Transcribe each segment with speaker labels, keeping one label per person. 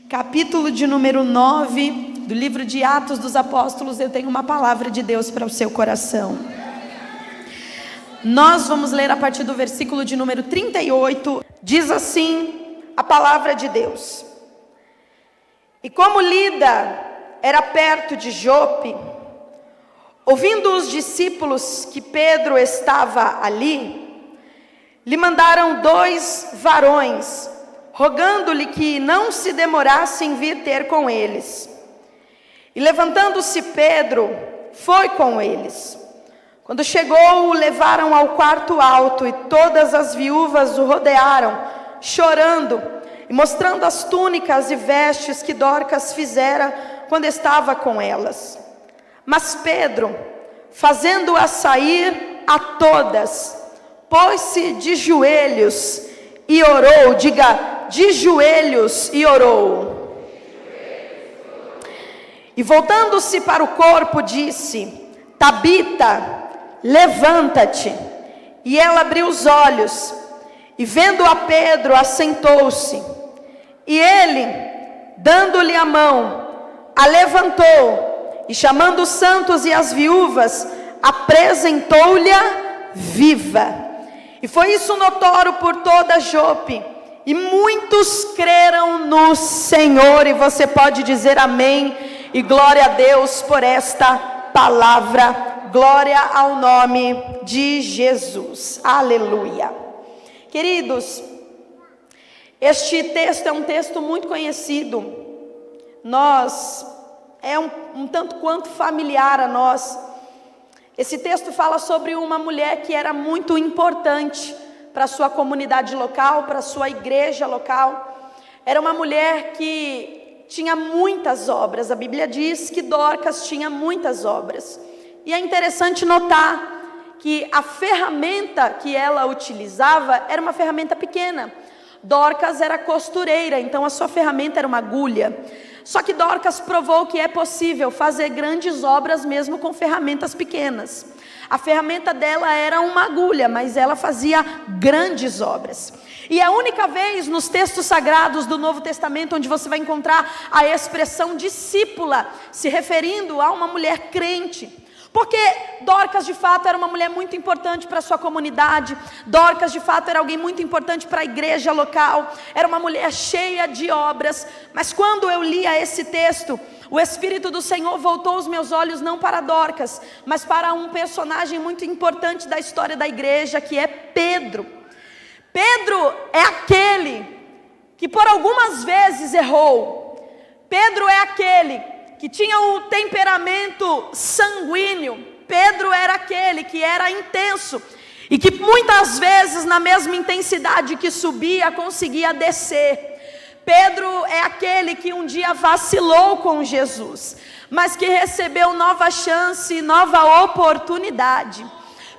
Speaker 1: capítulo de número 9 do livro de Atos dos Apóstolos. Eu tenho uma palavra de Deus para o seu coração. Nós vamos ler a partir do versículo de número 38. Diz assim a palavra de Deus: E como Lida era perto de Jope, ouvindo os discípulos que Pedro estava ali, lhe mandaram 2 varões, rogando-lhe que não se demorasse em vir ter com eles. E levantando-se Pedro, foi com eles. Quando chegou, o levaram ao quarto alto, e todas as viúvas o rodearam, chorando, e mostrando as túnicas e vestes que Dorcas fizera quando estava com elas. Mas Pedro, fazendo-a sair a todas, pôs-se de joelhos e orou. Diga, de joelhos e orou. E voltando-se para o corpo, disse: Tabita, levanta-te. E ela abriu os olhos, e vendo a Pedro, assentou-se. E ele, dando-lhe a mão, a levantou, e chamando os santos e as viúvas, apresentou-lhe viva. E foi isso notório por toda Jope, e muitos creram no Senhor. E você pode dizer amém, e glória a Deus por esta palavra. Glória ao nome de Jesus, aleluia. Queridos, este texto é um texto muito conhecido, é um tanto quanto familiar a nós. Esse texto fala sobre uma mulher que era muito importante para a sua comunidade local, para a sua igreja local. Era uma mulher que tinha muitas obras. A Bíblia diz que Dorcas tinha muitas obras. E é interessante notar que a ferramenta que ela utilizava era uma ferramenta pequena. Dorcas era costureira, então a sua ferramenta era uma agulha. Só que Dorcas provou que é possível fazer grandes obras mesmo com ferramentas pequenas. A ferramenta dela era uma agulha, mas ela fazia grandes obras. E é a única vez nos textos sagrados do Novo Testamento onde você vai encontrar a expressão discípula, se referindo a uma mulher crente. Porque Dorcas de fato era uma mulher muito importante para a sua comunidade. Dorcas de fato era alguém muito importante para a igreja local. Era uma mulher cheia de obras. Mas quando eu lia esse texto, o Espírito do Senhor voltou os meus olhos não para Dorcas, mas para um personagem muito importante da história da igreja, que é Pedro. Pedro é aquele que por algumas vezes errou. Pedro é aquele que tinha o temperamento sanguíneo. Pedro era aquele que era intenso e que muitas vezes na mesma intensidade que subia conseguia descer. Pedro é aquele que um dia vacilou com Jesus, mas que recebeu nova chance, nova oportunidade.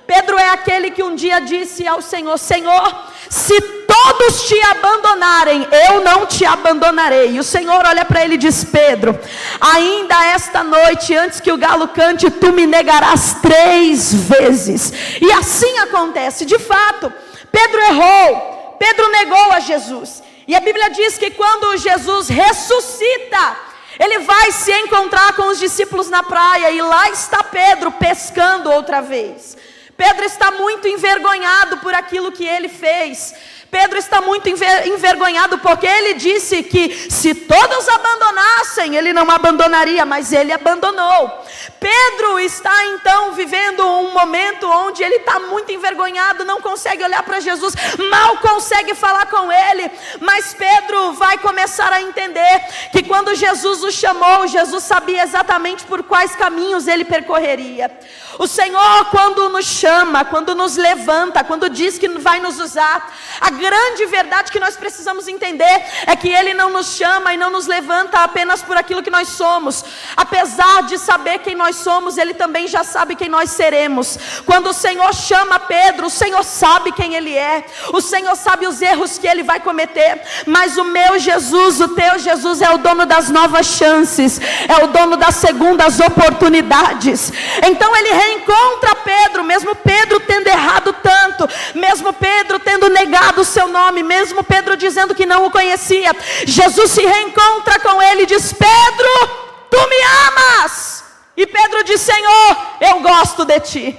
Speaker 1: Pedro é aquele que um dia disse ao Senhor: Senhor, se todos te abandonarem, eu não te abandonarei. E o Senhor olha para ele e diz: Pedro, ainda esta noite, antes que o galo cante, tu me negarás 3 vezes. E assim acontece. De fato, Pedro errou. Pedro negou a Jesus. E a Bíblia diz que quando Jesus ressuscita, ele vai se encontrar com os discípulos na praia, e lá está Pedro pescando outra vez. Pedro está muito envergonhado por aquilo que ele fez. Pedro está muito envergonhado porque ele disse que se todos abandonassem, ele não abandonaria, mas ele abandonou. Pedro está então vivendo um momento onde ele está muito envergonhado, não consegue olhar para Jesus, mal consegue falar com ele. Mas Pedro vai começar a entender que quando Jesus o chamou, Jesus sabia exatamente por quais caminhos ele percorreria. O Senhor, quando nos chama, quando nos levanta, quando diz que vai nos usar, a grande verdade que nós precisamos entender é que Ele não nos chama e não nos levanta apenas por aquilo que nós somos. Apesar de saber quem nós somos, Ele também já sabe quem nós seremos. Quando o Senhor chama Pedro, o Senhor sabe quem Ele é. O Senhor sabe os erros que Ele vai cometer. Mas o meu Jesus, o teu Jesus é o dono das novas chances. É o dono das segundas oportunidades. Então Ele reencontra Pedro, mesmo Pedro tendo errado tanto, mesmo Pedro tendo negado o seu nome, mesmo Pedro dizendo que não o conhecia. Jesus se reencontra com ele e diz: Pedro, tu me amas? E Pedro diz: Senhor, eu gosto de ti.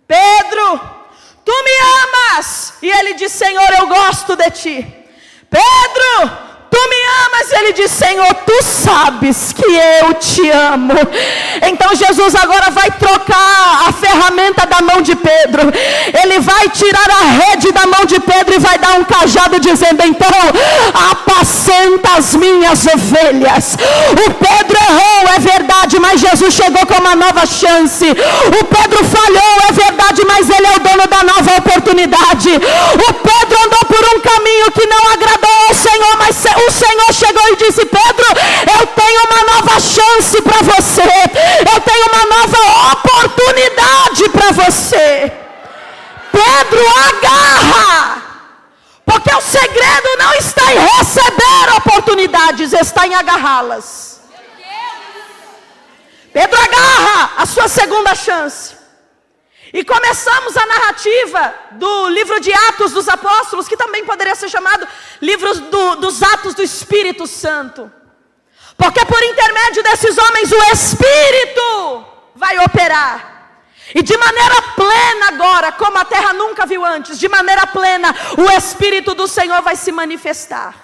Speaker 1: Pedro, tu me amas? E ele diz: Senhor, eu gosto de ti. Pedro, tu me amas? Ele diz: Senhor, tu sabes que eu te amo. Então Jesus agora vai trocar a ferramenta da mão de Pedro. Ele vai tirar a rede da mão de Pedro e vai dar um cajado dizendo: então, apacenta as minhas ovelhas. O Pedro errou, é verdade, mas Jesus chegou com uma nova chance. O Pedro falhou, é verdade, mas Ele é o dono da nova oportunidade. O Pedro andou por um caminho que não agradou ao Senhor, mas o Senhor chegou e disse: Pedro, eu tenho uma nova chance para você. Eu tenho uma nova oportunidade para você. Pedro, agarra. Porque o segredo não está em receber oportunidades, está em agarrá-las. Pedro agarra a sua segunda chance. E começamos a narrativa do livro de Atos dos Apóstolos, que também poderia ser chamado livro dos Atos do Espírito Santo. Porque por intermédio desses homens o Espírito vai operar. E de maneira plena agora, como a terra nunca viu antes, de maneira plena, o Espírito do Senhor vai se manifestar.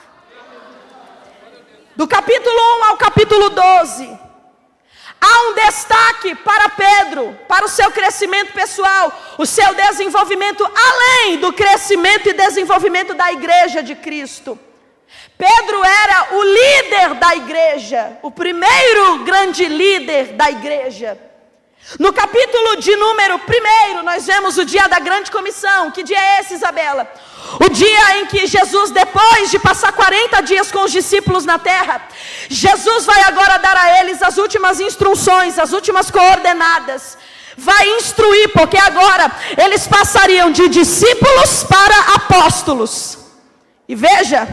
Speaker 1: Do capítulo 1 ao capítulo 12, há um destaque para Pedro, para o seu crescimento pessoal, o seu desenvolvimento, além do crescimento e desenvolvimento da igreja de Cristo. Pedro era o líder da igreja, o primeiro grande líder da igreja. No capítulo de número 1, nós vemos o dia da grande comissão. Que dia é esse, Isabela? O dia em que Jesus, depois de passar 40 dias com os discípulos na terra, Jesus vai agora dar a eles as últimas instruções, as últimas coordenadas. Vai instruir, porque agora eles passariam de discípulos para apóstolos. E veja,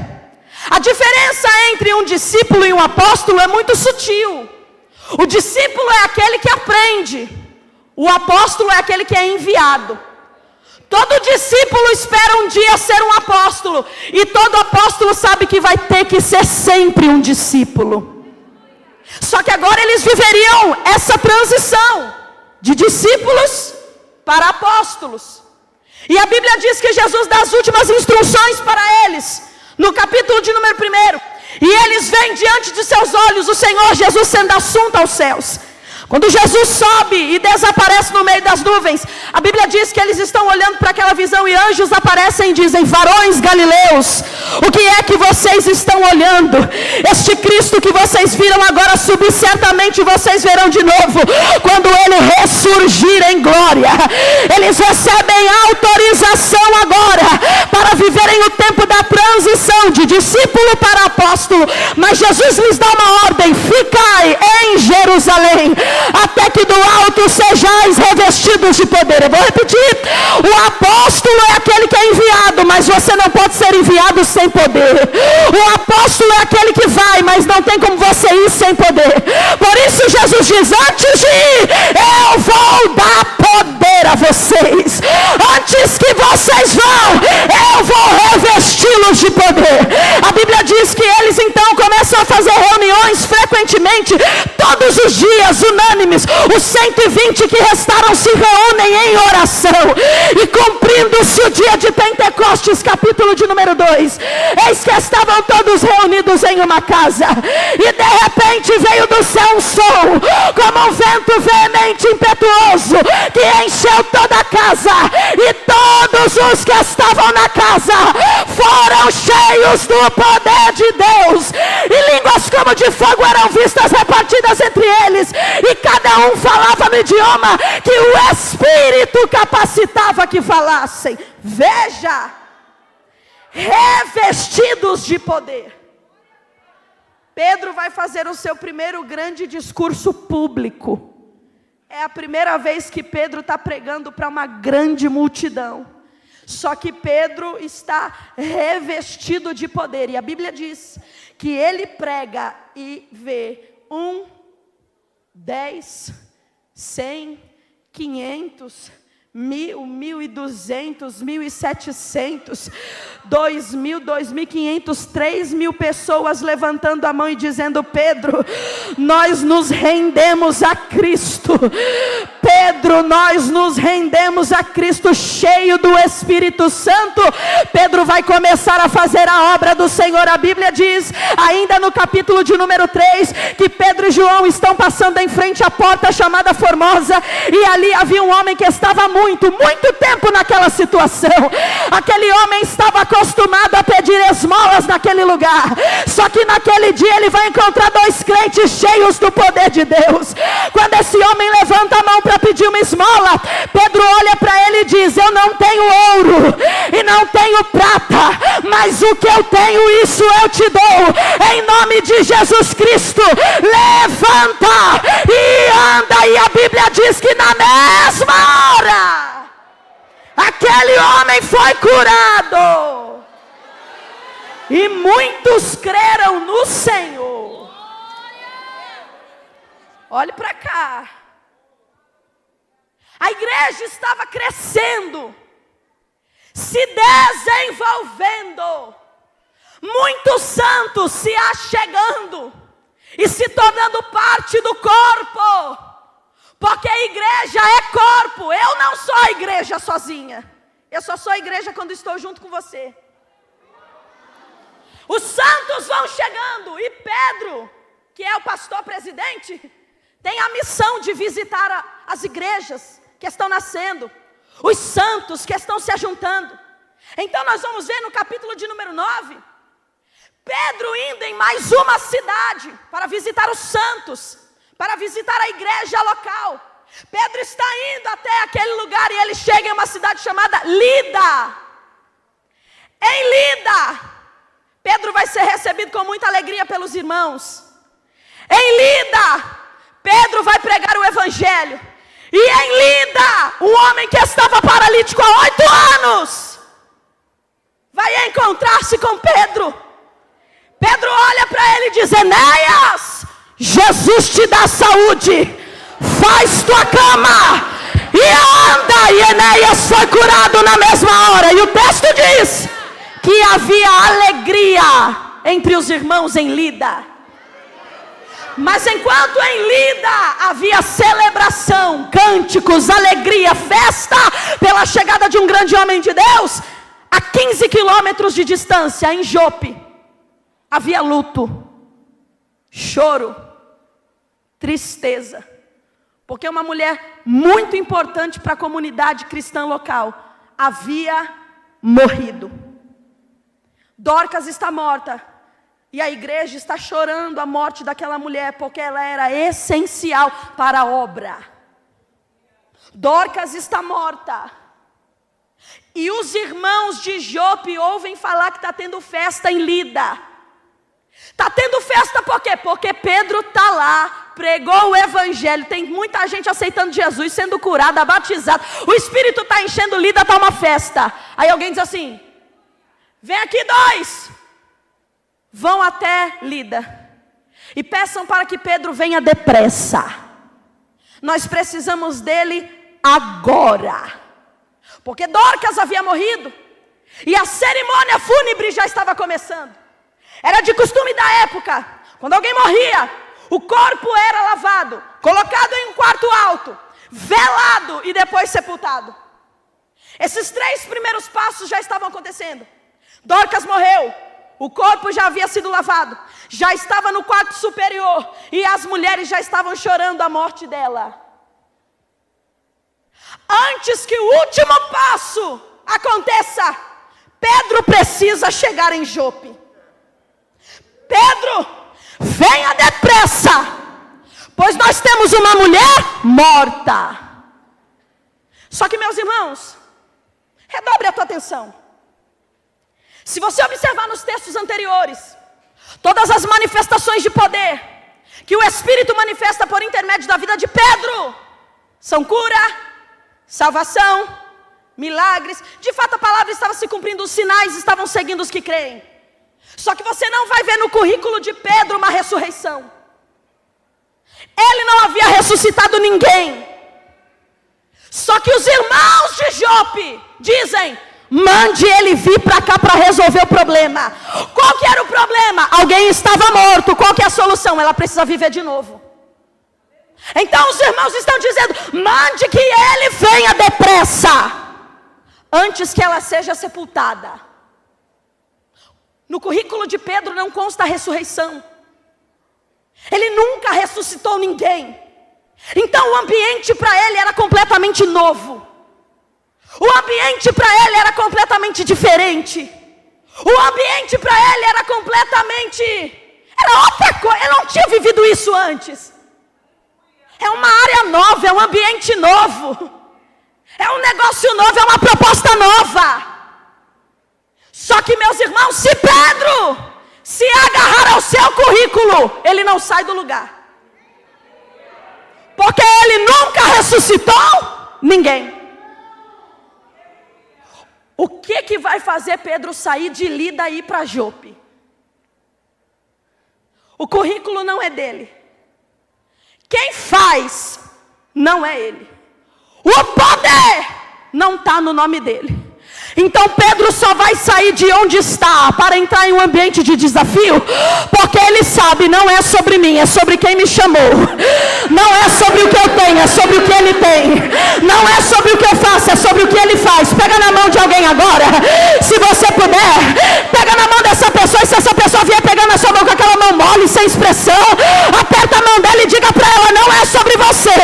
Speaker 1: a diferença entre um discípulo e um apóstolo é muito sutil. O discípulo é aquele que aprende. O apóstolo é aquele que é enviado. Todo discípulo espera um dia ser um apóstolo. E todo apóstolo sabe que vai ter que ser sempre um discípulo. Só que agora eles viveriam essa transição de discípulos para apóstolos. E a Bíblia diz que Jesus dá as últimas instruções para eles. No capítulo de número 1. E eles veem diante de seus olhos o Senhor Jesus sendo assunto aos céus. Quando Jesus sobe e desaparece no meio das nuvens, a Bíblia diz que eles estão olhando para aquela visão e anjos aparecem e dizem: varões galileus, o que é que vocês estão olhando? Este Cristo que vocês viram agora subir, certamente vocês verão de novo, quando Ele ressurgir em glória. Eles recebem autorização agora para viverem o tempo da transição de discípulo para apóstolo. Mas Jesus lhes dá uma ordem: ficai em Jerusalém, até que do alto sejais revestidos de poder. Eu vou repetir: o apóstolo é aquele que é enviado, mas você não pode ser enviado sem poder. O apóstolo é aquele que vai, mas não tem como você ir sem poder. Por isso Jesus diz: antes de ir, eu vou dar poder a vocês. Antes que vocês vão, eu vou revesti-los de poder. A Bíblia diz que eles então começam a fazer reuniões frequentemente, todos os dias, unânimes. Os 120 que restaram se reúnem em oração. E cumprindo-se o dia de Pentecostes, capítulo de número 2, eis que estavam todos reunidos em uma casa, e de repente veio do céu um som, como um vento veemente e impetuoso, que encheu toda a casa, e todos os que estavam na casa foram cheios do poder de Deus, e línguas como de fogo eram vistas repartidas entre eles, e cada um falava no idioma que o Espírito capacitava que falassem. Veja, revestidos de poder. Pedro vai fazer o seu primeiro grande discurso público. É a primeira vez que Pedro está pregando para uma grande multidão. Só que Pedro está revestido de poder. E a Bíblia diz que ele prega e vê 1, 10, 100, 500, 1.000, 1.200, 1.700, 2.000, 2.500, 3.000 pessoas levantando a mão e dizendo: Pedro, nós nos rendemos a Cristo. Pedro, nós nos rendemos a Cristo. Cheio do Espírito Santo, Pedro vai começar a fazer a obra do Senhor. A Bíblia diz, ainda no capítulo de número 3, que Pedro e João estão passando em frente à porta chamada Formosa, e ali havia um homem que estava muito tempo naquela situação. Aquele homem estava acostumado a pedir esmolas naquele lugar, só que naquele dia ele vai encontrar 2 crentes cheios do poder de Deus. Quando esse homem levanta a mão para pedir uma esmola, Pedro olha para ele e diz: eu não tenho ouro e não tenho prata, mas o que eu tenho, isso eu te dou. Em nome de Jesus Cristo, levanta e anda. E a Bíblia diz que na mesma hora aquele homem foi curado, e muitos creram no Senhor. Olhe para cá. A igreja estava crescendo, se desenvolvendo, muitos santos se achegando e se tornando parte do corpo, porque a igreja é corpo. Eu não sou a igreja sozinha, eu só sou a igreja quando estou junto com você. Os santos vão chegando, e Pedro, que é o pastor presidente, tem a missão de visitar as igrejas que estão nascendo, os santos que estão se ajuntando. Então nós vamos ver no capítulo de número 9, Pedro indo em mais uma cidade para visitar os santos, para visitar a igreja local. Pedro está indo até aquele lugar, e ele chega em uma cidade chamada Lida. Em Lida, Pedro vai ser recebido com muita alegria pelos irmãos. Em Lida, Pedro vai pregar o evangelho. E em Lida, um homem que estava paralítico há 8 anos vai encontrar-se com Pedro. Pedro olha para ele e diz: Enéas, Jesus te dá saúde, faz tua cama e anda. E Enéas foi curado na mesma hora. E o texto diz que havia alegria entre os irmãos em Lida. Mas enquanto em Lida havia celebração, cânticos, alegria, festa pela chegada de um grande homem de Deus, a 15 quilômetros de distância, em Jope, havia luto, choro, tristeza, porque uma mulher muito importante para a comunidade cristã local havia morrido. Dorcas está morta. E a igreja está chorando a morte daquela mulher, porque ela era essencial para a obra. Dorcas está morta. E os irmãos de Jope ouvem falar que está tendo festa em Lida. Está tendo festa por quê? Porque Pedro está lá, pregou o evangelho, tem muita gente aceitando Jesus, sendo curada, batizada. O Espírito está enchendo Lida, está uma festa. Aí alguém diz assim: vem aqui 2. Vão até Lida e peçam para que Pedro venha depressa. Nós precisamos dele agora, porque Dorcas havia morrido e a cerimônia fúnebre já estava começando. Era de costume da época, quando alguém morria, o corpo era lavado, colocado em um quarto alto, velado e depois sepultado. Esses 3 primeiros passos já estavam acontecendo. Dorcas morreu, o corpo já havia sido lavado, já estava no quarto superior, e as mulheres já estavam chorando a morte dela. Antes que o último passo aconteça, Pedro precisa chegar em Jope. Pedro, venha depressa, pois nós temos uma mulher morta. Só que, meus irmãos, redobre a tua atenção. Se você observar nos textos anteriores, todas as manifestações de Espírito manifesta por intermédio da vida de Pedro são cura, salvação, milagres. De fato a palavra estava se cumprindo, os sinais estavam seguindo os que creem. Só que você não vai ver no currículo de Pedro uma ressurreição. Ele não havia ressuscitado ninguém. Só que os irmãos de Jope dizem: mande ele vir para cá para resolver o problema. Qual que era o problema? Alguém estava morto. Qual que é a solução? Ela precisa viver de novo. Então os irmãos estão dizendo: mande que ele venha depressa, antes que ela seja sepultada. No currículo de Pedro não consta a ressurreição. Ele nunca ressuscitou ninguém. Então o ambiente para ele era completamente novo. O ambiente para ele era completamente diferente. O ambiente para ele era completamente... era outra coisa, ele não tinha vivido isso antes. É uma área nova, é um ambiente novo. É um negócio novo, é uma proposta nova. Só que, meus irmãos, se Pedro se agarrar ao seu currículo, ele não sai do lugar. Porque ele nunca ressuscitou ninguém. O que vai fazer Pedro sair de Lida e ir para Jope? O currículo não é dele. Quem faz não é ele. O poder não está no nome dele. Então Pedro só vai sair de onde está para entrar em um ambiente de desafio, porque ele sabe, não é sobre mim, é sobre quem me chamou. Não é sobre o que eu tenho, é sobre o que ele tem. Não é sobre o que eu faço, é sobre o que ele faz. Pega na mão de alguém agora, se você puder. Pega na mão dessa pessoa, e se essa pessoa vier pegar na sua mão com aquela mão mole, sem expressão, aperta a mão dela e diga para ela: não é sobre você,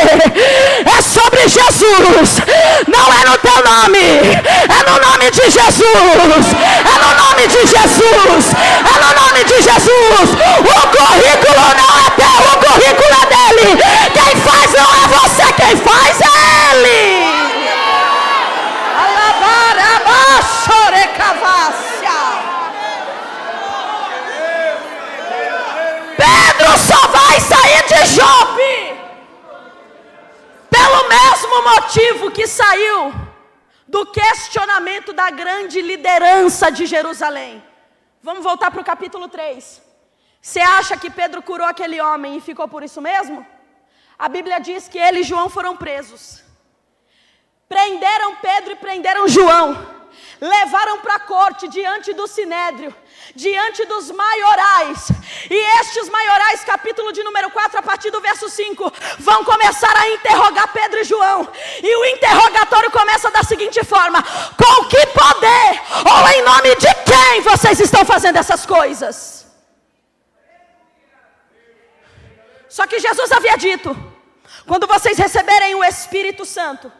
Speaker 1: é sobre Jesus. Não é no teu nome, é no nome de Jesus, é no nome de Jesus, é no nome de Jesus. O currículo não é teu, o currículo é dele. Quem faz não é você, quem faz é ele. Pedro só vai sair de Jope pelo mesmo motivo que saiu do questionamento da grande liderança de Jerusalém. Vamos voltar para o capítulo 3. Você acha que Pedro curou aquele homem e ficou por isso mesmo? A Bíblia diz que ele e João foram presos. Prenderam Pedro e prenderam João. Levaram para a corte, diante do sinédrio, diante dos maiorais. E estes maiorais, capítulo de número 4, a partir do verso 5, vão começar a interrogar Pedro e João. E o interrogatório começa da seguinte forma: com que poder, ou em nome de quem vocês estão fazendo essas coisas? Só que Jesus havia dito: quando vocês receberem o Espírito Santo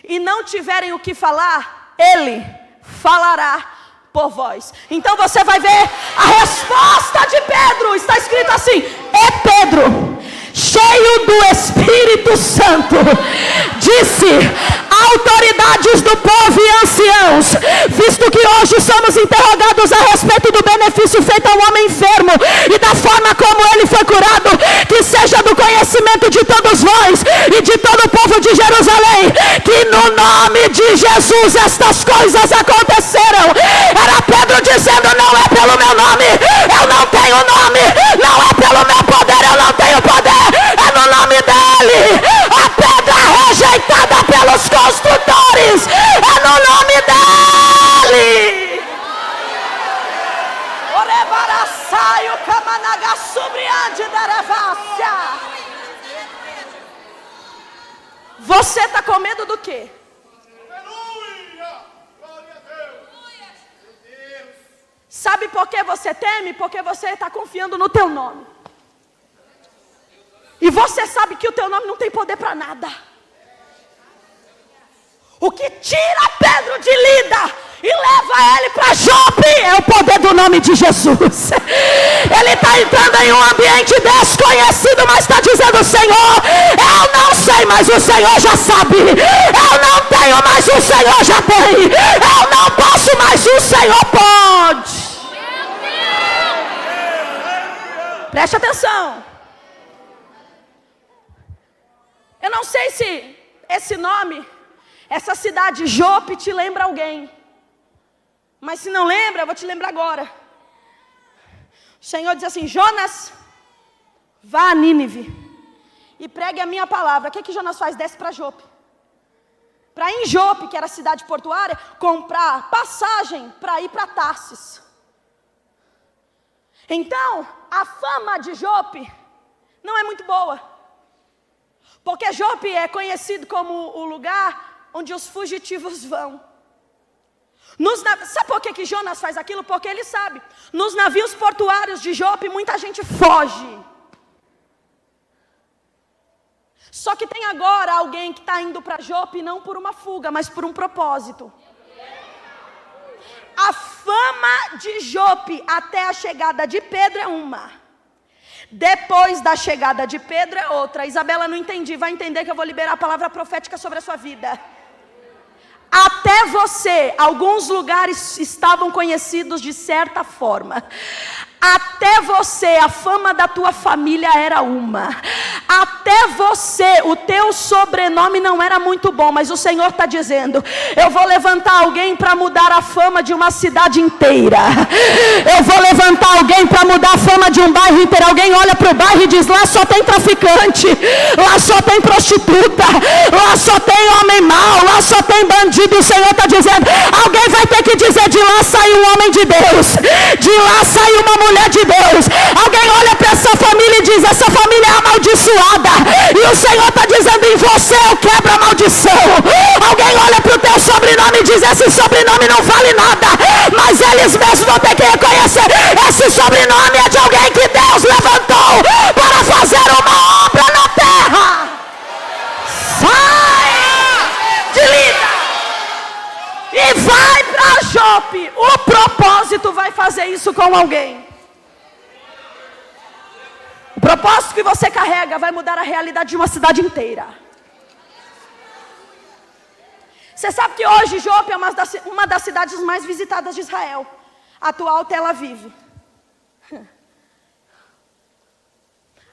Speaker 1: e não tiverem o que falar, Ele falará por vós. Então você vai ver a resposta de Pedro. Está escrito assim: é Pedro, cheio do Espírito Santo, disse: autoridades do povo e anciãos, visto que hoje somos interrogados a respeito do benefício feito ao homem enfermo e da forma como ele foi curado, que seja do conhecimento de todos vós e de todo o povo de Jerusalém, que no nome de Jesus estas coisas aconteceram. Era Pedro dizendo: não é pelo meu nome, eu não tenho nome, não é pelo meu poder, eu não tenho poder, é no nome dele. A pedra rejeitada pelos construtores, é no nome dele. Você está com medo do quê? Sabe por que você teme? Porque você está confiando no teu nome. E você sabe que o teu nome não tem poder para nada. O que tira Pedro de Lida e leva ele para Jope é o poder do nome de Jesus. Ele está entrando em um ambiente desconhecido, mas está dizendo: Senhor, eu não sei, mas o Senhor já sabe. Eu não tenho, mas o Senhor já tem. Eu não posso, mas o Senhor pode. Preste atenção. Eu não sei se esse nome, essa cidade Jope te lembra alguém. Mas se não lembra, eu vou te lembrar agora. O Senhor diz assim: Jonas, vá a Nínive e pregue a minha palavra. O que Jonas faz? Desce para Jope. Para ir em Jope, que era a cidade portuária, comprar passagem para ir para Tarsis. Então, a fama de Jope não é muito boa. Porque Jope é conhecido como o lugar onde os fugitivos vão. Sabe por que Jonas faz aquilo? Porque ele sabe. Nos navios portuários de Jope, muita gente foge. Só que tem agora alguém que está indo para Jope não por uma fuga, mas por um propósito. A fama de Jope até a chegada de Pedro é uma. Depois da chegada de Pedro é outra. Isabela, não entendi. Vai entender que eu vou liberar a palavra profética sobre a sua vida. Até você, alguns lugares estavam conhecidos de certa forma. Até você, a fama da tua família era uma. Até você, o teu sobrenome não era muito bom. Mas o Senhor está dizendo: eu vou levantar alguém para mudar a fama de uma cidade inteira. Eu vou levantar alguém para mudar a fama de um bairro inteiro. Alguém olha para o bairro e diz: lá só tem traficante, lá só tem prostituta, lá só tem homem mau, lá só tem bandido. O Senhor está dizendo: alguém vai ter que dizer: de lá saiu um homem de Deus, de lá saiu uma mulher de Deus. Alguém olha para essa família e diz: essa família é amaldiçoada. E o Senhor está dizendo: em você eu quebro a maldição. Alguém olha para o teu sobrenome e diz: esse sobrenome não vale nada. Mas eles mesmos vão ter que reconhecer: esse sobrenome é de alguém que Deus levantou para fazer uma obra na terra. Sai de Lida e vai para Jope. O propósito vai fazer isso com alguém. O propósito que você carrega vai mudar a realidade de uma cidade inteira. Você sabe que hoje Jope é uma das cidades mais visitadas de Israel. Atual Tel Aviv.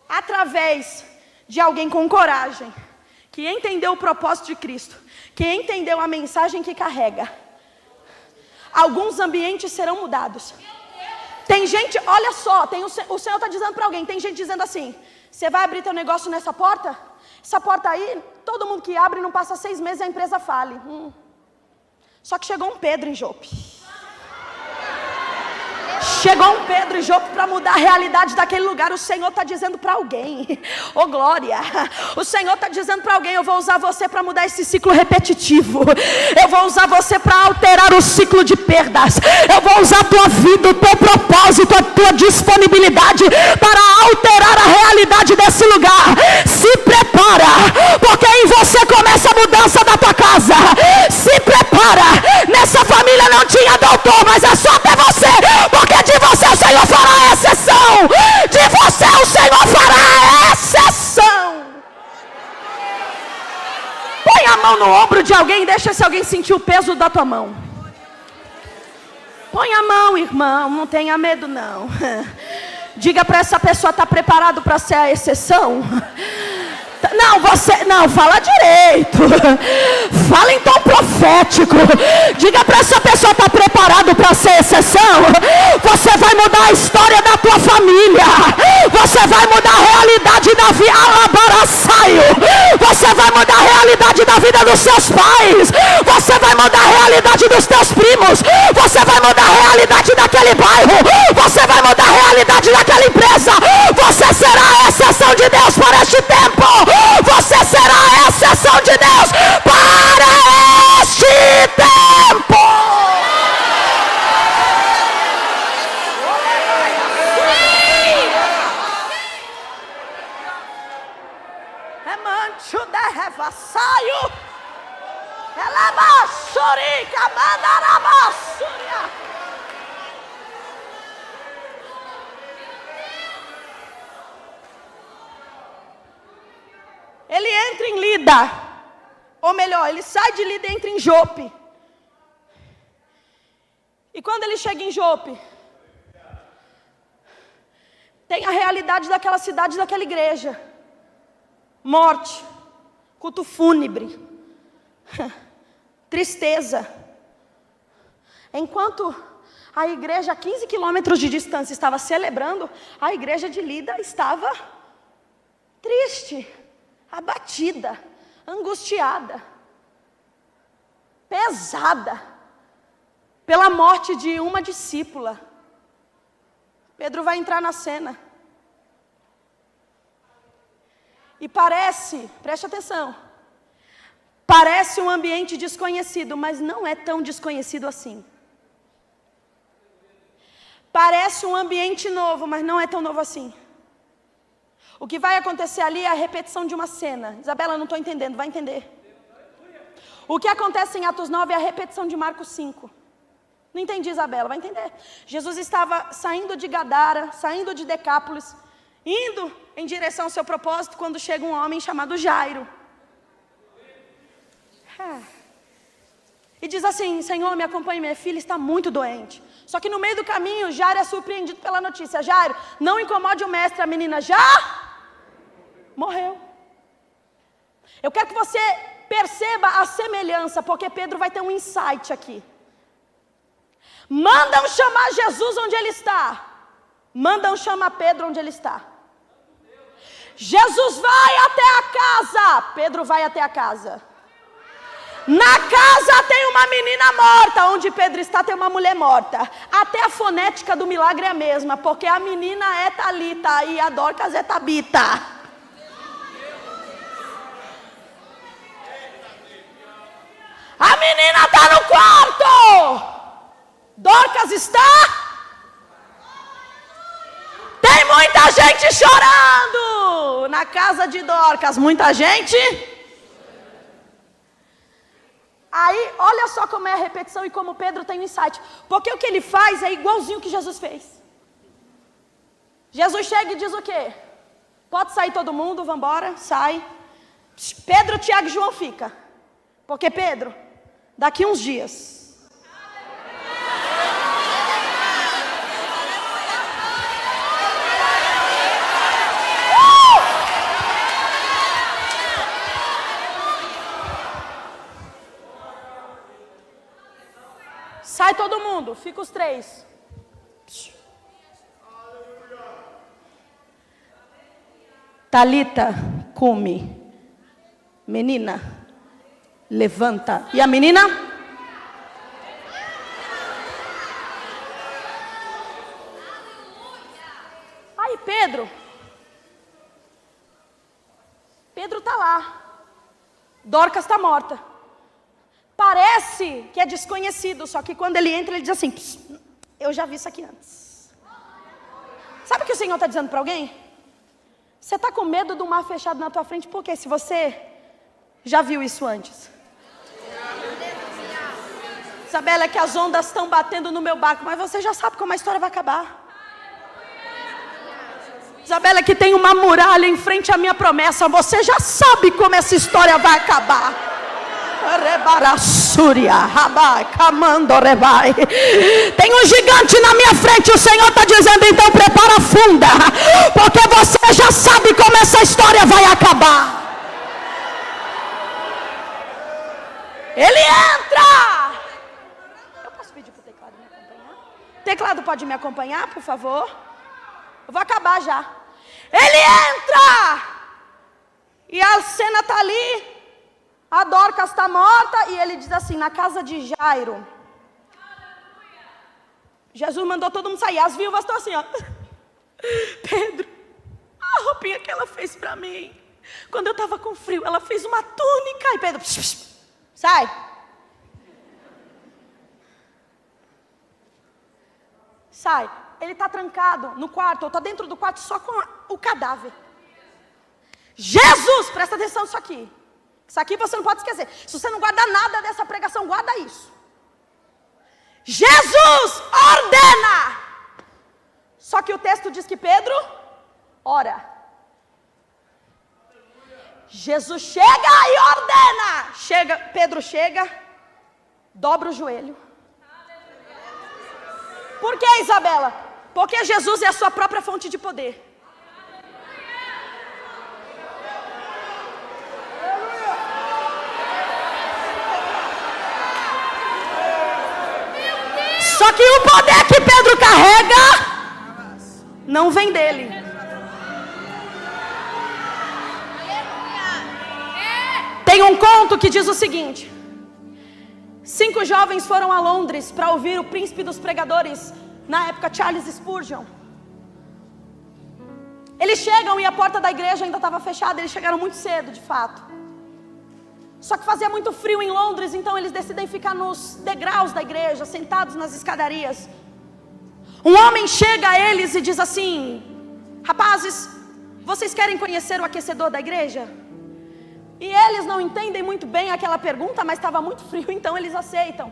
Speaker 1: Através de alguém com coragem, que entendeu o propósito de Cristo, que entendeu a mensagem que carrega, alguns ambientes serão mudados. Tem gente, olha só, o Senhor está dizendo para alguém, tem gente dizendo assim: você vai abrir teu negócio nessa porta? Essa porta aí, todo mundo que abre não passa 6 meses e a empresa fale. Só que chegou um Pedro em Jope. Chegou um Pedro em Jope para mudar a realidade daquele lugar. O Senhor está dizendo para alguém: oh glória, o Senhor está dizendo para alguém: eu vou usar você para mudar esse ciclo repetitivo. Eu vou usar você para alterar o ciclo de perdas. Eu vou usar a tua vida, o teu propósito, a tua disponibilidade para alterar a realidade desse lugar. Se prepara, porque em você começa a mudança da tua casa. Se prepara. Nessa família não tinha doutor, mas é só até você, porque de você o Senhor fará exceção. De você o Senhor fará exceção. Põe a mão no ombro de alguém e deixa esse alguém sentir o peso da tua mão. Põe a mão, irmão, não tenha medo não. Diga para essa pessoa: está preparado para ser a exceção? Não, fala direito. Fala em tom profético. Diga para essa pessoa: está preparado para ser exceção? Você vai mudar a história da tua família. Você vai mudar a realidade da vida. Você vai mudar a realidade da vida dos seus pais. Você vai mudar a realidade dos teus primos. Você vai mudar a realidade daquele bairro. Você vai mudar a realidade daquela empresa. Você será a exceção de Deus para este tempo. Você será a exceção de Deus para este tempo. É mancho da revassaio. Ela maçurica, mandará maçuria. Ele entra em Lida, ou melhor, ele sai de Lida e entra em Jope. E quando ele chega em Jope, tem a realidade daquela cidade, daquela igreja: morte, culto fúnebre, tristeza. Enquanto a igreja a 15 quilômetros de distância estava celebrando, a igreja de Lida estava triste, abatida, angustiada, pesada, pela morte de uma discípula. Pedro vai entrar na cena. E preste atenção, parece um ambiente desconhecido, mas não é tão desconhecido assim. Parece um ambiente novo, mas não é tão novo assim. O que vai acontecer ali é a repetição de uma cena. Isabela, não estou entendendo, vai entender. O que acontece em Atos 9 é a repetição de Marcos 5. Não entendi, Isabela, vai entender. Jesus estava saindo de Gadara, saindo de Decápolis, indo em direção ao seu propósito, quando chega um homem chamado Jairo. E diz assim: Senhor, me acompanhe, minha filha está muito doente. Só que no meio do caminho, Jairo é surpreendido pela notícia: Jairo, não incomode o mestre, a menina já morreu. Eu quero que você perceba a semelhança, porque Pedro vai ter um insight aqui. Mandam chamar Jesus onde ele está. Mandam chamar Pedro onde ele está. Jesus vai até a casa. Pedro vai até a casa. Na casa tem uma menina morta. Onde Pedro está tem uma mulher morta. Até a fonética do milagre é a mesma, porque a menina é Talita e a Dorcas é Tabita. A menina está no quarto. Dorcas está. Tem muita gente chorando na casa de Dorcas. Muita gente. Aí, olha só como é a repetição e como Pedro tem um insight. Porque o que ele faz é igualzinho o que Jesus fez. Jesus chega e diz o quê? Pode sair todo mundo, vamos embora, sai. Pedro, Tiago e João fica. Porque Pedro, daqui uns dias... Sai todo mundo, fica os três. Talita, come. Menina, levanta. E a menina? Aí Pedro está lá. Dorcas está morta. Parece que é desconhecido, só que quando ele entra, ele diz assim: eu já vi isso aqui antes. Sabe o que o Senhor está dizendo para alguém? Você está com medo do mar fechado na tua frente, porque se você já viu isso antes. Isabela, é que as ondas estão batendo no meu barco, mas você já sabe como a história vai acabar. Isabela, que tem uma muralha em frente à minha promessa, você já sabe como essa história vai acabar. Tem um gigante na minha frente. O Senhor está dizendo: então prepara a funda, porque você já sabe como essa história vai acabar. Ele entra. Eu posso pedir para o teclado me acompanhar? O teclado pode me acompanhar, por favor? Eu vou acabar já. Ele entra. E a cena está ali. A Dorcas está morta e ele diz assim, na casa de Jairo. Jesus mandou todo mundo sair. As viúvas estão assim, ó. Pedro, a roupinha que ela fez para mim, quando eu estava com frio, ela fez uma túnica. E Pedro, sai. Sai. Ele está trancado no quarto, ou está dentro do quarto só com o cadáver. Jesus, presta atenção nisso aqui. Isso aqui você não pode esquecer. Se você não guarda nada dessa pregação, guarda isso. Jesus ordena. Só que o texto diz que Pedro ora. Jesus chega e ordena. Pedro chega, dobra o joelho. Por que, Isabela? Porque Jesus é a sua própria fonte de poder. Só que o poder que Pedro carrega não vem dele. Tem um conto que diz o seguinte: 5 jovens foram a Londres para ouvir o príncipe dos pregadores, na época Charles Spurgeon. Eles chegam e a porta da igreja ainda estava fechada. Eles chegaram muito cedo, de fato. Só que fazia muito frio em Londres, então eles decidem ficar nos degraus da igreja, sentados nas escadarias. Um homem chega a eles e diz assim: rapazes, vocês querem conhecer o aquecedor da igreja? E eles não entendem muito bem aquela pergunta, mas estava muito frio, então eles aceitam.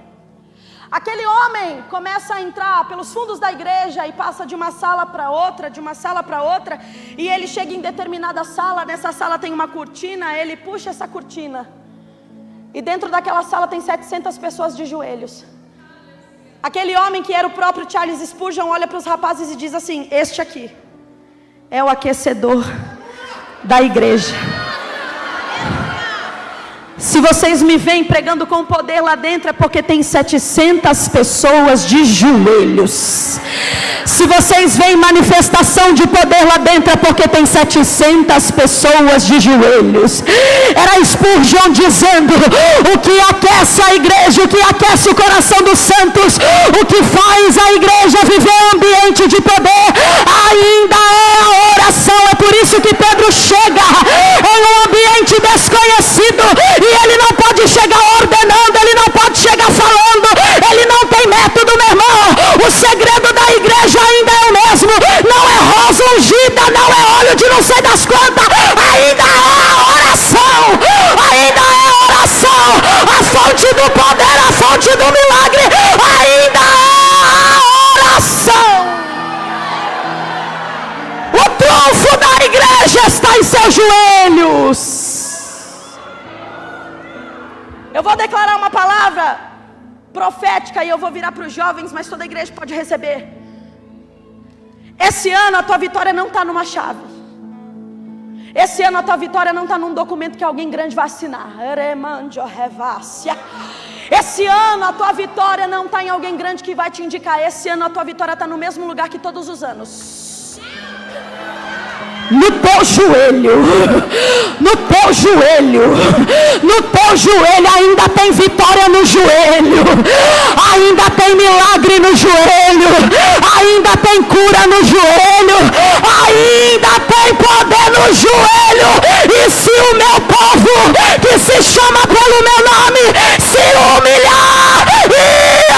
Speaker 1: Aquele homem começa a entrar pelos fundos da igreja e passa de uma sala para outra, de uma sala para outra, e ele chega em determinada sala. Nessa sala tem uma cortina, ele puxa essa cortina, e dentro daquela sala tem 700 pessoas de joelhos. Aquele homem, que era o próprio Charles Spurgeon, olha para os rapazes e diz assim: este aqui é o aquecedor da igreja. Se vocês me veem pregando com poder lá dentro, é porque tem 700 pessoas de joelhos. Se vocês veem manifestação de poder lá dentro, é porque tem 700 pessoas de joelhos. Era Spurgeon dizendo: o que aquece a igreja, o que aquece o coração dos santos, o que faz a igreja viver um ambiente de poder, ainda é a oração. É por isso que Pedro chega em um ambiente desconhecido, e ele não pode chegar ordenando, ele não pode chegar falando, ele não tem método, meu irmão. O segredo da igreja ainda é o mesmo. Não é rosa ungida, não é óleo de não sei das quantas, ainda é a oração, ainda é a oração. A fonte do poder, a fonte do milagre, ainda é a oração. O trunfo da igreja está em seus joelhos. Eu vou declarar uma palavra profética e eu vou virar para os jovens, mas toda a igreja pode receber. Esse ano a tua vitória não está numa chave. Esse ano a tua vitória não está num documento que alguém grande vai assinar. Esse ano a tua vitória não está em alguém grande que vai te indicar. Esse ano a tua vitória está no mesmo lugar que todos os anos. No teu joelho, no teu joelho, no teu joelho. Ainda tem vitória no joelho, ainda tem milagre no joelho, ainda tem cura no joelho, ainda tem poder no joelho. E se o meu povo, que se chama pelo meu nome, se humilhar e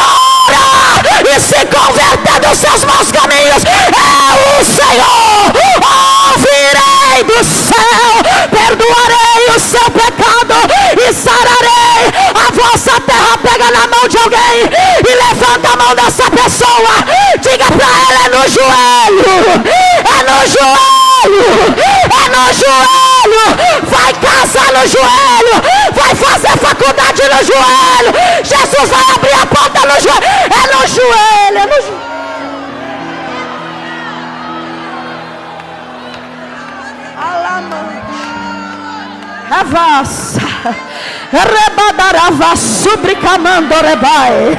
Speaker 1: orar e se converter dos seus maus caminhos, é o Senhor. Ouvirei do céu, perdoarei o seu pecado e sararei a vossa terra. Pega na mão de alguém e levanta a mão dessa pessoa. Diga pra ela: é no joelho, é no joelho, é no joelho. Vai casar no joelho, vai fazer faculdade no joelho. Jesus vai abrir a porta no joelho. É no joelho, é no joelho. Avassa, rebadarava subricamando rebai,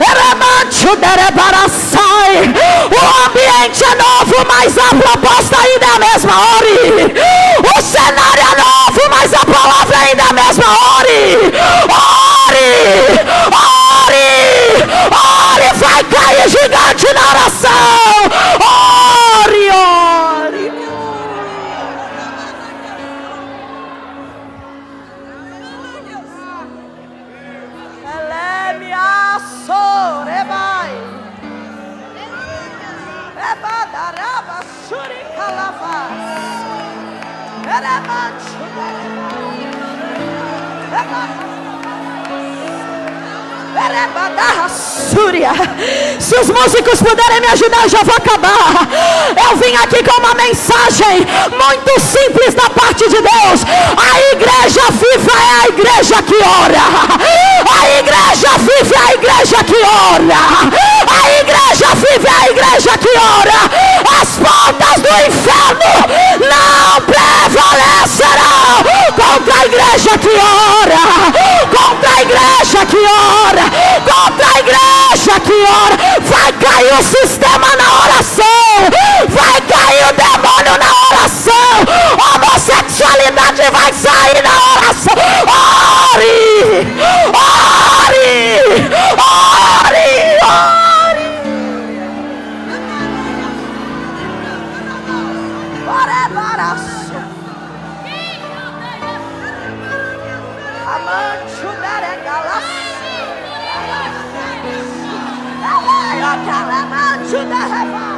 Speaker 1: remancho derebaraçai. O ambiente é novo, mas a proposta ainda é a mesma. Ore. O cenário é novo, mas a palavra ainda é a mesma. Ore, ore, ore, ore. Vai cair gigante na oração. Ore, ore. Se os músicos puderem me ajudar, eu já vou acabar. Eu vim aqui com uma mensagem muito simples da parte de Deus. A igreja viva é a igreja que ora. A igreja viva é a igreja que ora. A igreja viva é a igreja que ora. As portas do inferno não prevalecerão contra a igreja que ora. Contra a igreja que ora. Contra a igreja que ora. ore, ore, ore. Ore baraço. Amancho da galáxia. Amancho da revaça.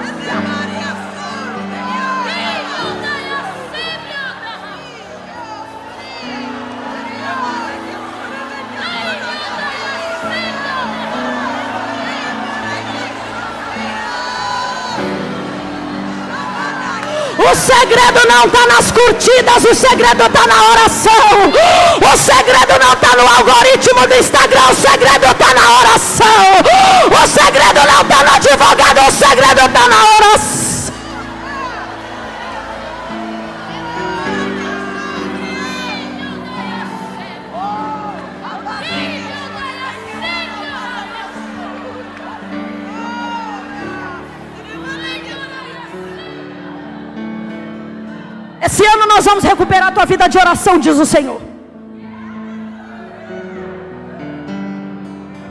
Speaker 1: O segredo não está nas curtidas, o segredo está na oração. O segredo não está no algoritmo do Instagram, o segredo está na oração. O segredo não está no advogado, o segredo está na oração. Esse ano nós vamos recuperar a tua vida de oração, diz o Senhor.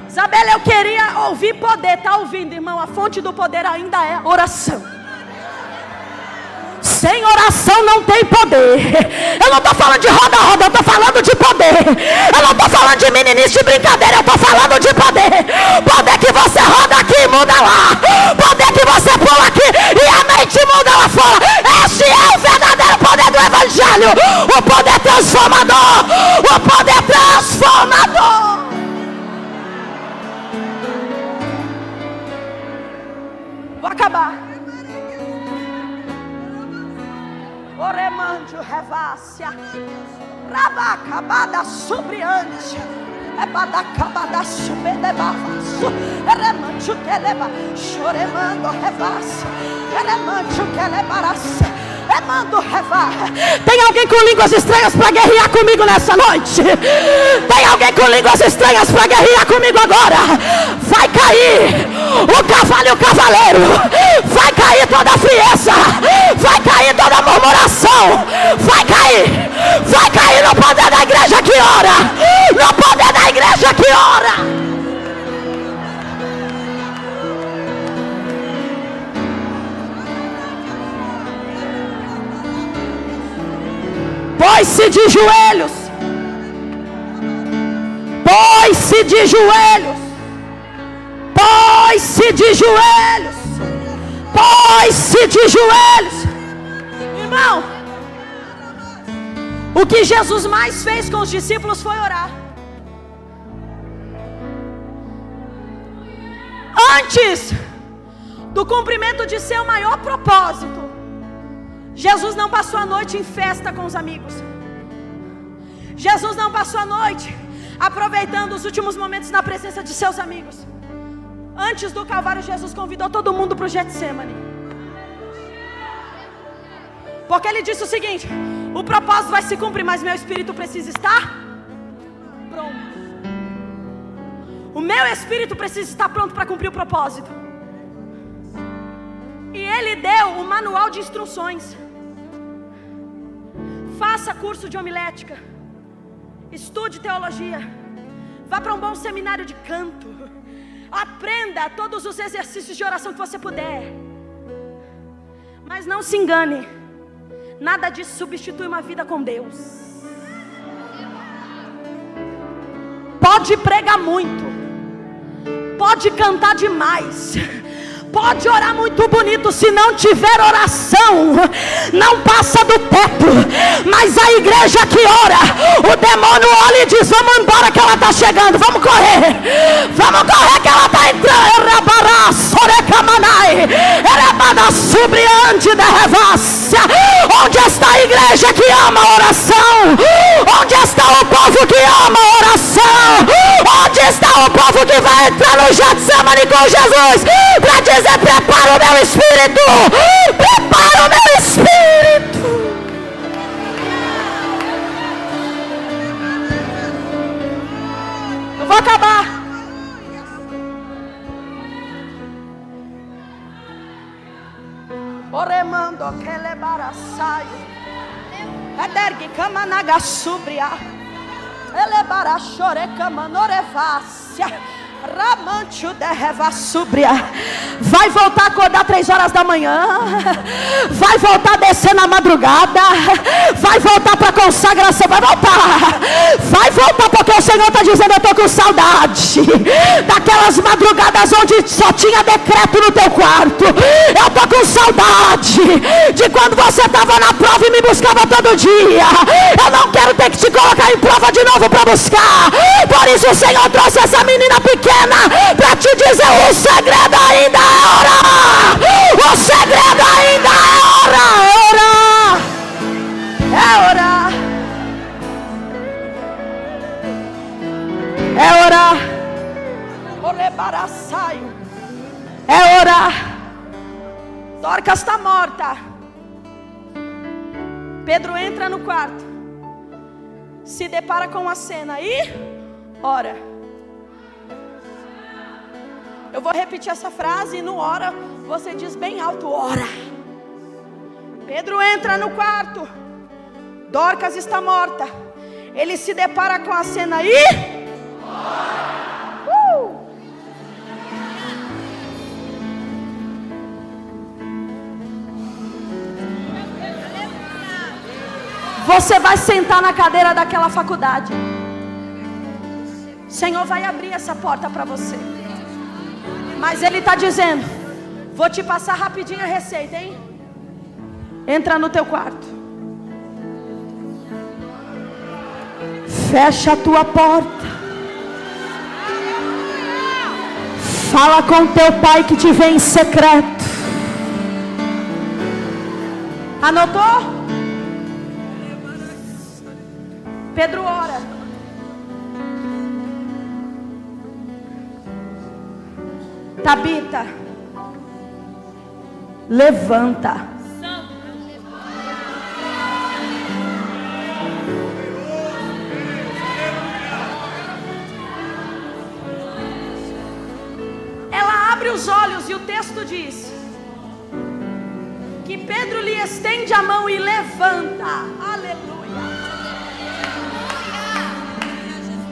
Speaker 1: Isabela, eu queria ouvir poder. Está ouvindo, irmão? A fonte do poder ainda é oração. Sem oração não tem poder. Eu não estou falando de roda-roda, eu estou falando de poder. Eu não estou falando de meninice, de brincadeira, eu estou falando de poder. Poder que você roda aqui e muda lá. Poder que você pula aqui e a mente muda lá fora. Este é o verdadeiro poder do Evangelho. O poder transformador. O poder transformador. Vou acabar. Oremandio revácia, rabacabada sobriante, ebadacabada subedebavaço, eremandio que leva, choremando revácia, eremandio que levaraça, emando revá. Tem alguém com línguas estranhas para guerrear comigo nessa noite? Tem alguém com línguas estranhas para guerrear comigo agora? Vai cair o cavalo e o cavaleiro, vai cair toda a frieza, vai cair toda a murmuração, vai cair no poder da igreja que ora, no poder da igreja que ora. Põe-se de joelhos, põe-se de joelhos, põe-se de joelhos, põe-se de joelhos. Irmão, o que Jesus mais fez com os discípulos foi orar. Antes do cumprimento de seu maior propósito, Jesus não passou a noite em festa com os amigos. Jesus não passou a noite aproveitando os últimos momentos na presença de seus amigos. Antes do Calvário, Jesus convidou todo mundo para o Getsemane. Porque ele disse o seguinte: o propósito vai se cumprir, mas meu espírito precisa estar pronto. O meu espírito precisa estar pronto para cumprir o propósito. E ele deu o manual de instruções. Faça curso de homilética, estude teologia, vá para um bom seminário de canto, aprenda todos os exercícios de oração que você puder. Mas não se engane, nada disso substitui uma vida com Deus. Pode pregar muito, pode cantar demais, pode orar muito bonito, se não tiver oração, não passa do teto. Mas a igreja que ora, o demônio olha e diz: vamos embora que ela está chegando, vamos correr que ela está entrando. Onde está a igreja que ama a oração? Onde está o povo que ama a oração? Onde está o povo que vai entrar no Getsemane com Jesus para dizer: prepara o meu espírito, prepara o meu espírito. Eu vou acabar. Oremando que lebaraçai, edergue camanaga subria, Elebará choreca manorevácia. Ramancho de revassúbria. Vai voltar a acordar 3 horas da manhã. Vai voltar a descer na madrugada. Vai voltar para a consagração. Vai voltar. Vai voltar, porque o Senhor está dizendo: eu estou com saudade daquelas madrugadas onde só tinha decreto no teu quarto. Eu estou com saudade de quando você estava na prova e me buscava todo dia. Eu não quero ter que te colocar em prova de novo para buscar. Por isso o Senhor trouxe essa menina pequena para te dizer: o segredo ainda é orar. O segredo ainda é orar. É orar. É orar. É orar. Dorcas está morta. Pedro entra no quarto, se depara com a cena e ora. Eu vou repetir essa frase e no ora você diz bem alto: ora. Pedro entra no quarto, Dorcas está morta. Ele se depara com a cena e ora. Você vai sentar na cadeira daquela faculdade. O Senhor vai abrir essa porta para você. Mas Ele está dizendo: vou te passar rapidinho a receita, hein? Entra no teu quarto. Fecha a tua porta. Fala com teu pai que te vê em secreto. Anotou? Pedro ora. Tabita, levanta. Ela abre os olhos e o texto diz que Pedro lhe estende a mão e levanta. Aleluia.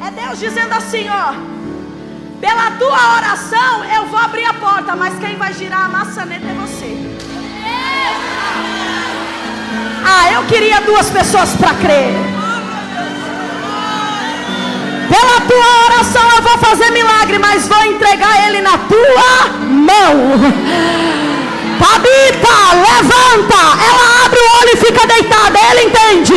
Speaker 1: É Deus dizendo assim, ó: pela tua oração eu vou abrir a porta, mas quem vai girar a maçaneta é você. Eu queria 2 pessoas para crer. Pela tua oração eu vou fazer milagre, mas vou entregar ele na tua mão. Tabita, levanta. Ela abre o olho e fica deitada. Ele entende.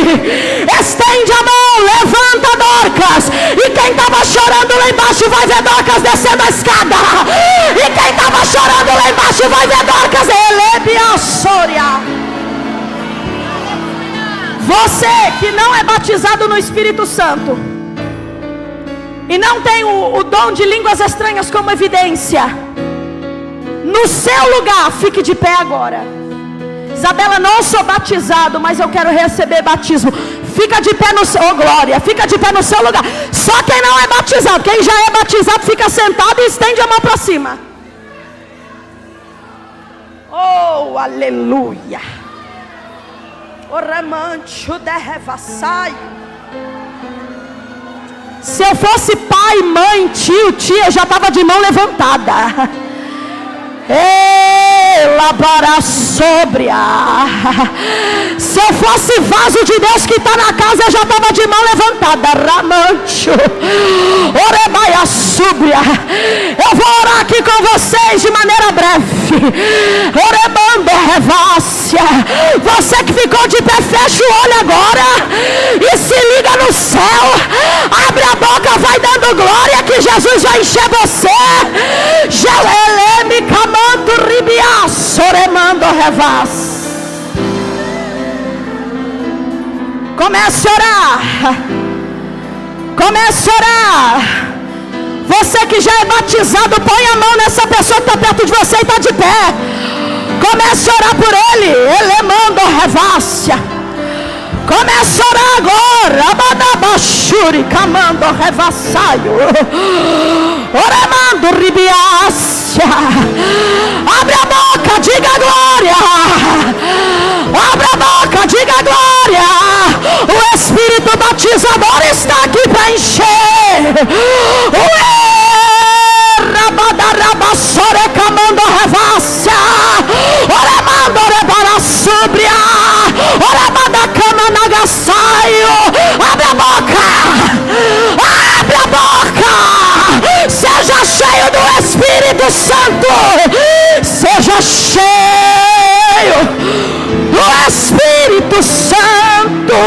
Speaker 1: Estende a mão, levanta, Dorcas. E quem estava chorando lá embaixo vai ver Dorcas descendo a escada. E quem estava chorando lá embaixo vai ver Dorcas. Você que não é batizado no Espírito Santo e não tem o dom de línguas estranhas como evidência, no seu lugar, fique de pé agora. Isabela, não sou batizado, mas eu quero receber batismo. Fica de pé no seu, oh glória, fica de pé no seu lugar. Só quem não é batizado, quem já é batizado fica sentado e estende a mão para cima. Oh, aleluia. O remancho de revassai. Se eu fosse pai, mãe, tio, tia, já estava de mão levantada. Ela para sóbria. Se eu fosse vaso de Deus que está na casa, eu já estava de mão levantada. Ramancho, orebaia súbria. Eu vou orar aqui com vocês de maneira breve. Orebando revácia. Você que ficou de pé, fecha o olho agora e se liga no céu. Abre a boca, vai dando glória que Jesus vai encher você. Geleleme camando ribia, soremando revás. Comece a orar. Comece a orar. Você que já é batizado, põe a mão nessa pessoa que está perto de você e está de pé. Comece a orar por ele. Ele manda revácia. Comece a orar agora. Abadabachuri, camando revassaio. Oremando ribiácia. Abre a boca, diga glória. Abre a boca, diga glória. O Espírito batizador está aqui para vai encher. Rabadarabasore camando revácia. Oramando rebara súbria. Oramada cama nagasaio. Abre a boca. Abre a boca. Seja cheio do Espírito Santo. Seja cheio do Espírito Santo.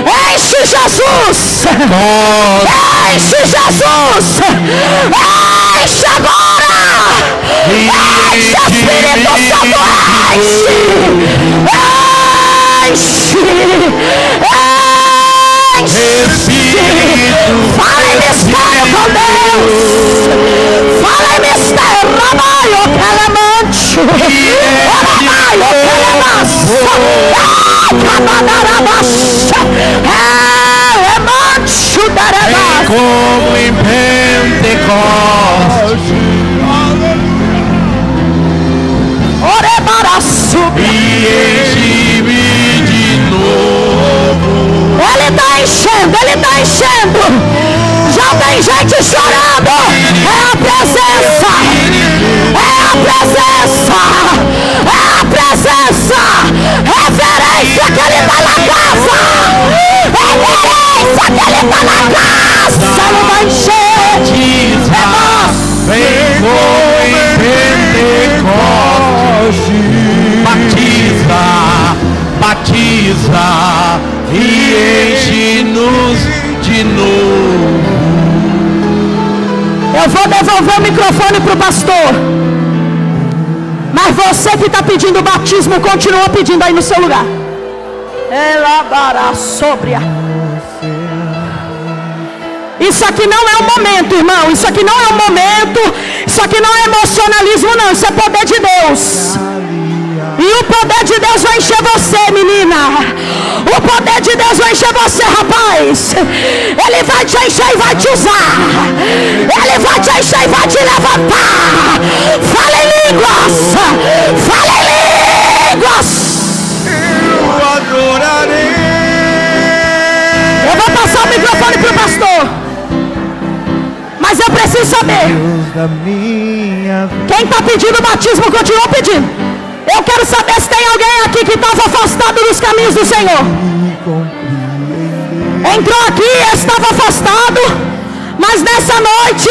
Speaker 1: Enche Jesus! Enche Jesus! Enche agora! Enche Espírito Santo! Enche! Enche! Fala em mistério com Deus! Fala em mistério! Rabaio Calamante! Rabaio Calamassa!
Speaker 2: Vem como em Pentecoste, e enche-me de novo.
Speaker 1: Ele está enchendo, ele está enchendo. Já tem gente chorando. É a presença, é a presença, é a presença. Reverência que ele está na casa. Reverência que ele está na casa. Ele vai encher.
Speaker 2: Vem como em Pentecoste, batiza e enche-nos de novo.
Speaker 1: Eu vou devolver o microfone para o pastor. Mas você que está pedindo batismo, continua pedindo aí no seu lugar. Elabará sóbria. Isso aqui não é um momento, irmão. Isso aqui não é um momento. Isso aqui não é emocionalismo, não. Isso é poder de Deus. E o poder de Deus vai encher você, menina. O poder de Deus vai encher você, rapaz. Ele vai te encher e vai te usar. Ele vai te encher e vai te levantar. Fala em línguas. Fala em línguas.
Speaker 2: Eu adorarei.
Speaker 1: Eu vou passar o microfone para o pastor. Mas eu preciso saber. Quem está pedindo batismo, continua pedindo. Eu quero saber se tem alguém aqui que estava afastado dos caminhos do Senhor. Entrou aqui e estava afastado, mas nessa noite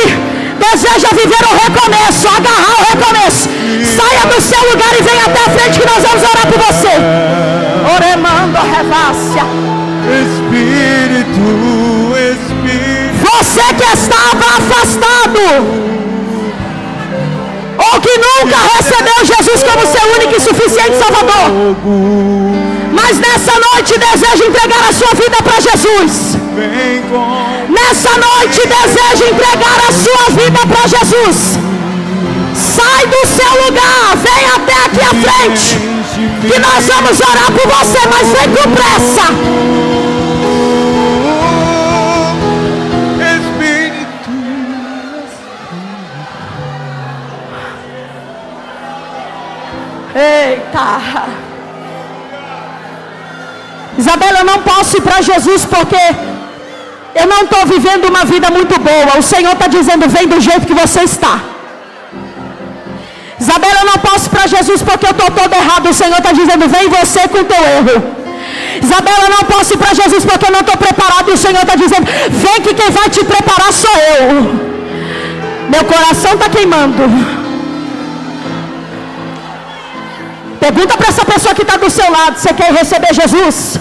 Speaker 1: deseja viver o recomeço, agarrar o recomeço. Saia do seu lugar e venha até a frente que nós vamos orar por você. Oremando revácia.
Speaker 2: Espírito.
Speaker 1: Você que estava afastado, ou que nunca recebeu Jesus como seu único e suficiente Salvador, mas nessa noite deseja entregar a sua vida para Jesus. Nessa noite deseja entregar a sua vida para Jesus. Sai do seu lugar, vem até aqui à frente, que nós vamos orar por você, mas vem com pressa. Eita! Isabela, eu não posso ir para Jesus porque eu não estou vivendo uma vida muito boa. O Senhor está dizendo, vem do jeito que você está. Isabela, eu não posso ir para Jesus porque eu estou todo errado. O Senhor está dizendo, vem você com o teu erro. Isabela, eu não posso ir para Jesus porque eu não estou preparado. E o Senhor está dizendo, vem que quem vai te preparar sou eu. Meu coração está queimando. Pergunta para essa pessoa que está do seu lado, você quer receber Jesus?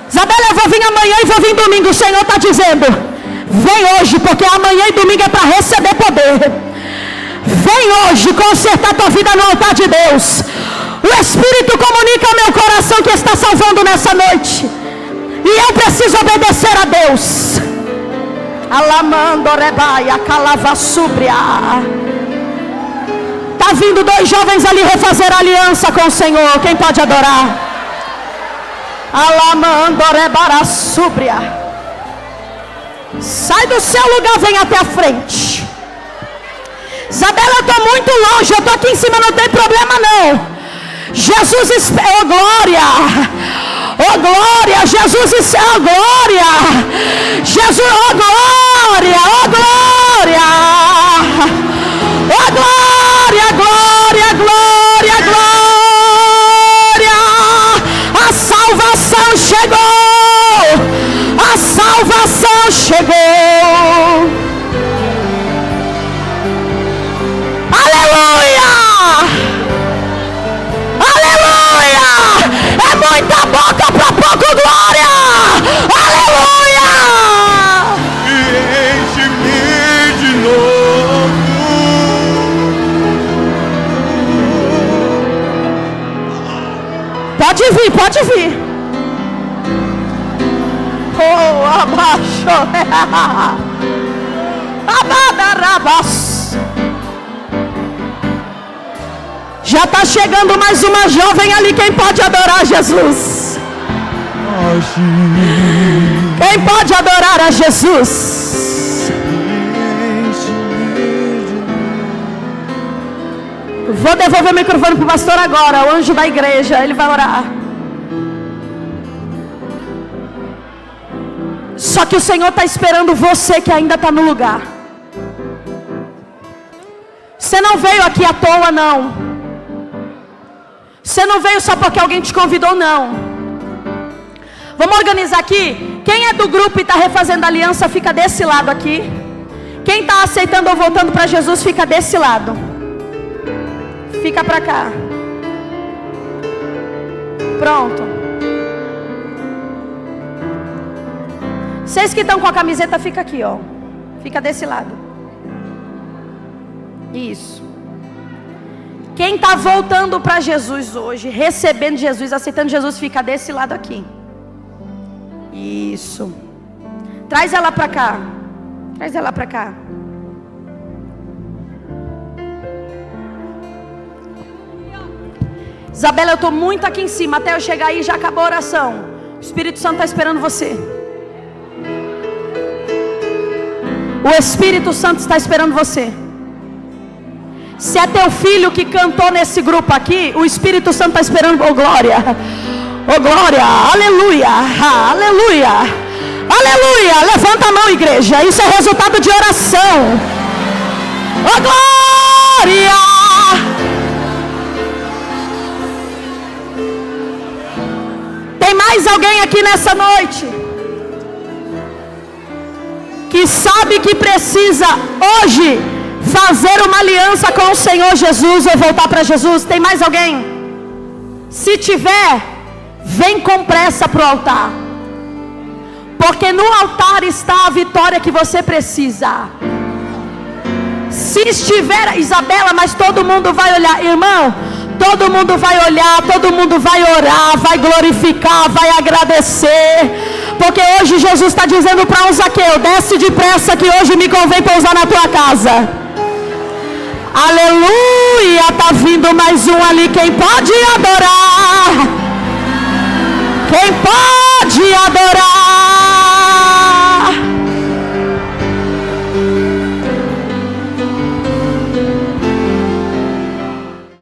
Speaker 1: Isabela, eu vou vir amanhã e vou vir domingo. O Senhor está dizendo, vem hoje, porque amanhã e domingo é para receber poder. Vem hoje consertar tua vida no altar de Deus. O Espírito comunica ao meu coração que está salvando nessa noite. E eu preciso obedecer a Deus. Alamando rebaia calava súbria. Está vindo 2 jovens ali refazer aliança com o Senhor. Quem pode adorar? Alamandorébara súbria. Sai do seu lugar, vem até a frente. Isabela, eu estou muito longe, eu estou aqui em cima, não tem problema não. Jesus, oh glória, oh glória, Jesus, oh glória, Jesus, oh glória, oh glória, oh glória, glória, glória, glória. A salvação chegou, a salvação chegou. Aleluia! Aleluia! É muita boca para pouco glória! Aleluia!
Speaker 2: E enche-me de novo.
Speaker 1: Pode vir, pode vir. Oh, abaixo. Abadarabas. Já está chegando mais uma jovem ali. Quem pode adorar Jesus? Quem pode adorar a Jesus? Vou devolver o microfone para o pastor agora, o anjo da igreja. Ele vai orar. Só que o Senhor está esperando você que ainda está no lugar. Você não veio aqui à toa, não. Você não veio só porque alguém te convidou, não. Vamos organizar aqui. Quem é do grupo e está refazendo aliança, fica desse lado aqui. Quem está aceitando ou voltando para Jesus, fica desse lado. Fica para cá. Pronto. Vocês que estão com a camiseta, fica aqui, ó. Fica desse lado. Isso. Quem está voltando para Jesus hoje, recebendo Jesus, aceitando Jesus, fica desse lado aqui. Isso. Traz ela para cá. Traz ela para cá. Isabela, eu estou muito aqui em cima. Até eu chegar aí já acabou a oração. O Espírito Santo está esperando você. O Espírito Santo está esperando você. Se é teu filho que cantou nesse grupo aqui, o Espírito Santo está esperando. Oh glória, oh glória, aleluia, aleluia, aleluia. Levanta a mão, igreja. Isso é resultado de oração. Oh glória. Tem mais alguém aqui nessa noite que sabe que precisa hoje fazer uma aliança com o Senhor Jesus ou voltar para Jesus? Tem mais alguém? Se tiver, vem com pressa para o altar, porque no altar está a vitória que você precisa. Se estiver, Isabela, mas todo mundo vai olhar, irmão, todo mundo vai olhar, todo mundo vai orar, vai glorificar, vai agradecer, porque hoje Jesus está dizendo para um Zaqueu: desce depressa que hoje me convém pousar na tua casa. Aleluia, está vindo mais um ali. Quem pode adorar? Quem pode adorar?